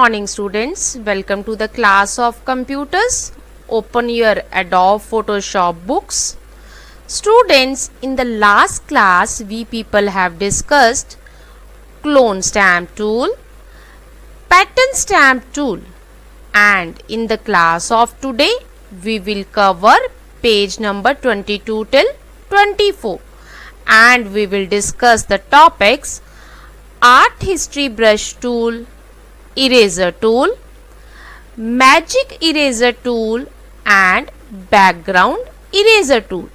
morning students, welcome to the class of computers. Open your Adobe Photoshop books. Students, in the last class we people have discussed clone stamp tool, pattern stamp tool, and in the class of today we will cover page number 22 till 24 and we will discuss the topics art history brush tool, eraser tool, magic eraser tool and background eraser tool.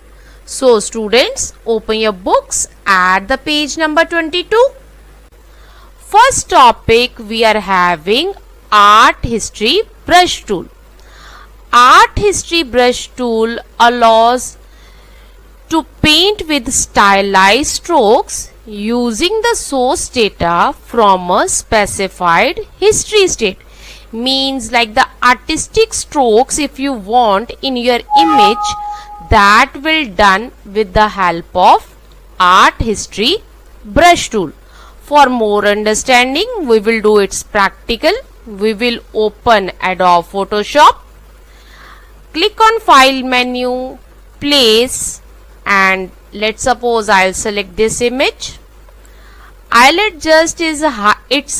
So students, open your books at the page number 22. First topic we are having art history brush tool. Art history brush tool allows to paint with stylized strokes using the source data from a specified history state. Means like the artistic strokes if you want in your image, that will done with the help of art history brush tool. For more understanding, we will do its practical. We will open Adobe Photoshop. Click on file menu, place, and let's suppose I'll select this image. I'll adjust its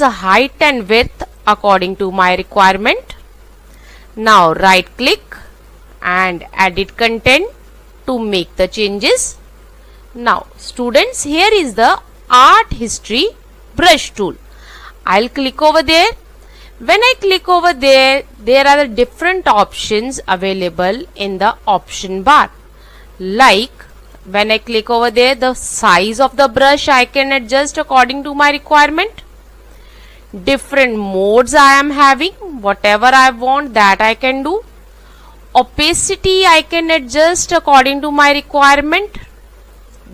height and width according to my requirement. Now right click and edit content to make the changes. Now students, here is the art history brush tool. I'll click over there. When I click over there, there are the different options available in the option bar. Like when I click over there, the size of the brush I can adjust according to my requirement. Different modes I am having, whatever I want that I can do. Opacity I can adjust according to my requirement.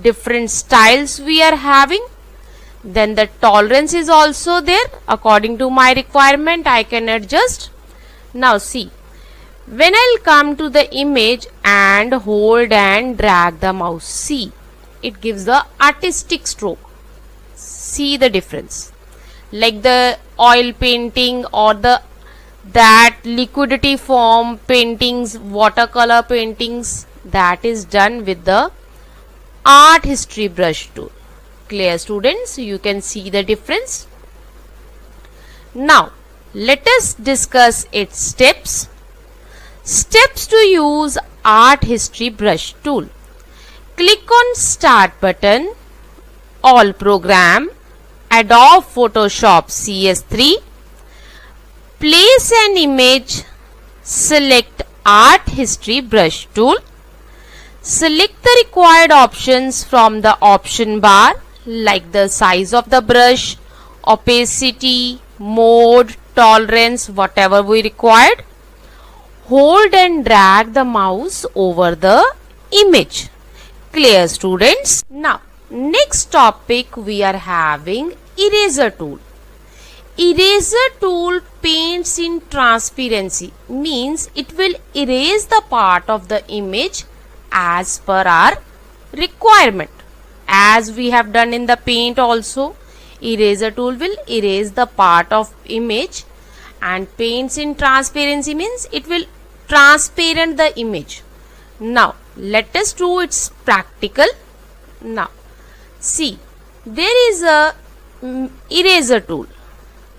Different styles we are having. Then the tolerance is also there, according to my requirement I can adjust. Now see, when I'll come to the image and hold and drag the mouse, see, it gives the artistic stroke. See the difference. Like the oil painting or that liquidity form paintings, watercolor paintings, that is done with the art history brush tool. Clear students, you can see the difference. Now let us discuss its steps. Steps to use art history brush tool. Click on start button, all program, Adobe Photoshop CS3, place an image, select art history brush tool, select the required options from the option bar like the size of the brush, opacity, mode, tolerance, whatever we required. Hold and drag the mouse over the image. Clear students? Now next topic we are having eraser tool. Eraser tool paints in transparency, means it will erase the part of the image as per our requirement. As we have done in the paint also, eraser tool will erase the part of image, and paints in transparency means it will transparent the image. Now let us do its practical. Now see, there is a eraser tool.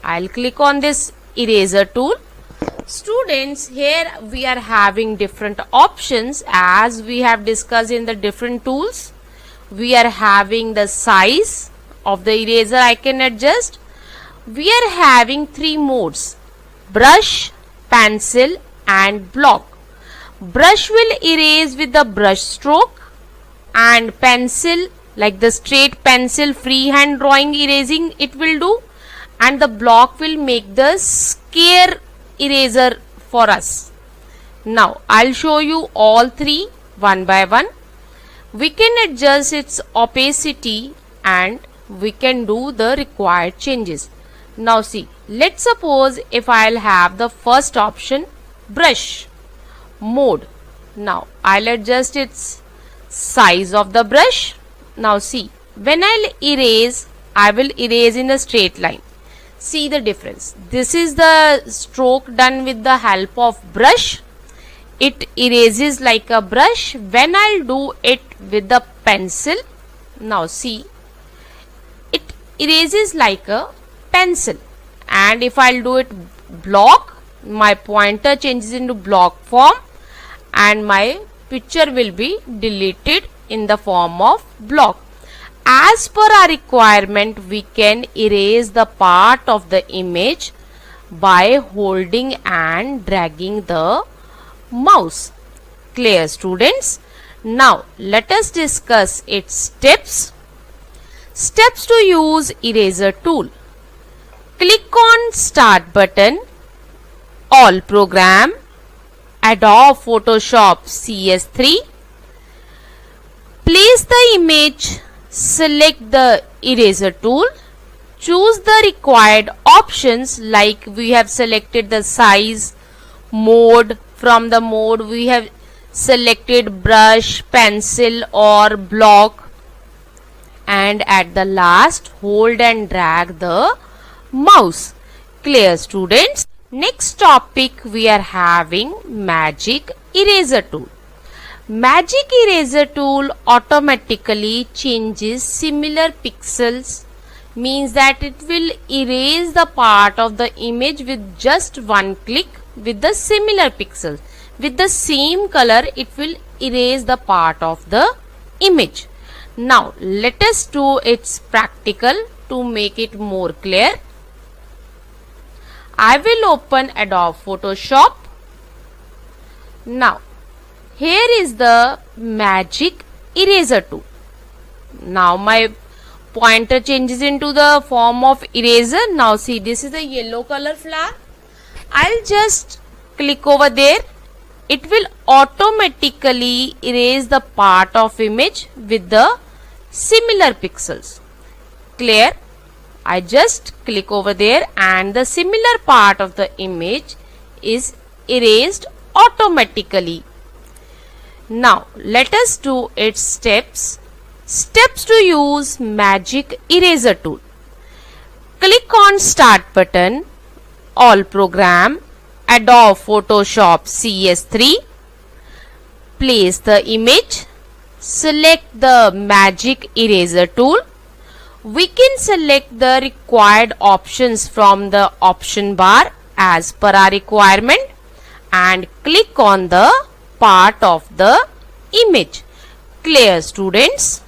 I'll click on this eraser tool. Students, here we are having different options as we have discussed in the different tools. We are having the size of the eraser I can adjust. We are having three modes: brush, pencil and block. Brush will erase with the brush stroke, and pencil, like the straight pencil freehand drawing erasing it will do, and the block will make the square eraser for us. Now I'll show you all three one by one. We can adjust its opacity and we can do the required changes. Now see, let's suppose if I'll have the first option, brush mode. Now I'll adjust its size of the brush. Now see, when I'll erase, I will erase in a straight line. See the difference. This is the stroke done with the help of brush. It erases like a brush. When I'll do it with the pencil, now see, it erases like a pencil. And if I'll do it block, my pointer changes into block form and my picture will be deleted in the form of block. As per our requirement, we can erase the part of the image by holding and dragging the mouse. Clear, students? Now let us discuss its steps. Steps to use eraser tool. Click on Start button, All Program, Adobe Photoshop CS3. Place the image, select the eraser tool, choose the required options like we have selected the size, mode. From the mode we have selected brush, pencil or block, and at the last hold and drag the mouse. Clear, students? Next topic we are having Magic Eraser Tool. Magic Eraser Tool automatically changes similar pixels, means that it will erase the part of the image with just one click with the similar pixels. With the same color, it will erase the part of the image. Now let us do its practical to make it more clear. I will open Adobe Photoshop. Now here is the Magic Eraser Tool. Now my pointer changes into the form of eraser. Now see, this is the yellow color flower. I'll just click over there. It will automatically erase the part of image with the similar pixels. Clear? I just click over there and the similar part of the image is erased automatically. Now let us do its steps. Steps to use Magic Eraser Tool. Click on Start button, All Program, Adobe Photoshop CS3. Place the image, select the Magic Eraser Tool. We can select the required options from the option bar as per our requirement and click on the part of the image. Clear, students?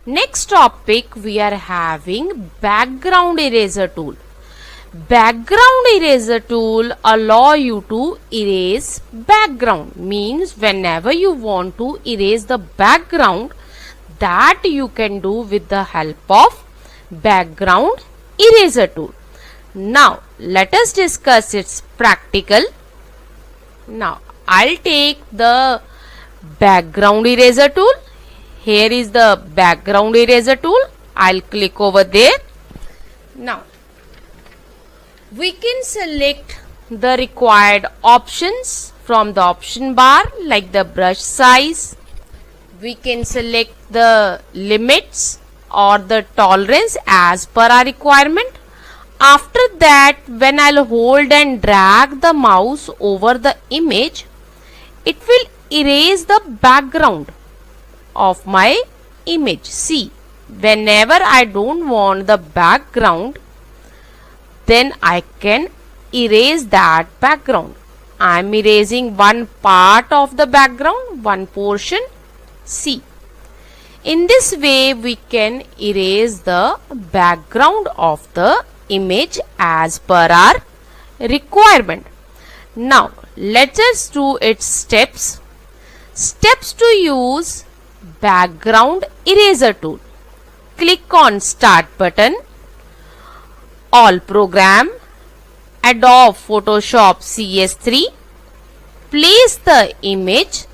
Next topic we are having Background Eraser Tool. Background Eraser Tool allow you to erase background, means whenever you want to erase the background, that you can do with the help of Background Eraser Tool. Now let us discuss its practical. Now I'll take the Background Eraser Tool. Here is the Background Eraser Tool. I'll click over there. Now we can select the required options from the option bar like the brush size. We can select the limits or the tolerance as per our requirement. After that, when I'll hold and drag the mouse over the image, it will erase the background of my image. See, whenever I don't want the background, then I can erase that background. I am erasing one part of the background, one portion. See, in this way we can erase the background of the image as per our requirement. Now let us do its steps. Steps to use Background Eraser Tool. Click on Start button, All Program, Adobe Photoshop CS3. Place the image,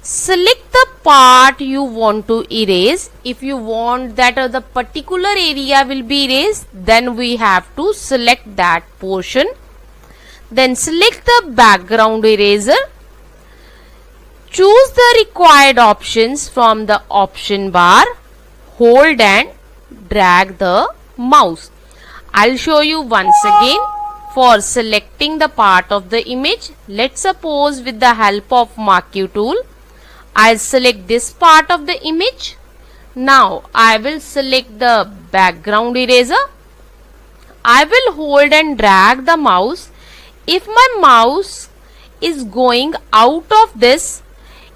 select the part you want to erase. If you want that the particular area will be erased, then we have to select that portion. Then select the background eraser. Choose the required options from the option bar. Hold and drag the mouse. I'll show you once again. For selecting the part of the image, let's suppose with the help of marquee tool, I'll select this part of the image. Now I will select the background eraser. I will hold and drag the mouse. If my mouse is going out of this,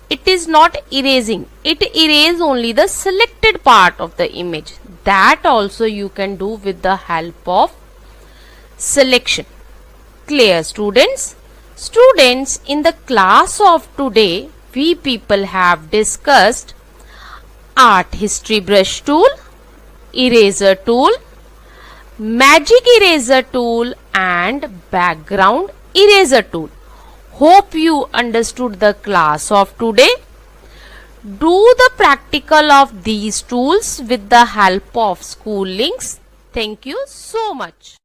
it is not erasing. It erases only the selected part of the image. That also you can do with the help of selection. Clear, students? Students, in the class of today, we people have discussed art history brush tool, eraser tool, magic eraser tool and background eraser tool. Hope you understood the class of today. Do the practical of these tools with the help of school links. Thank you so much.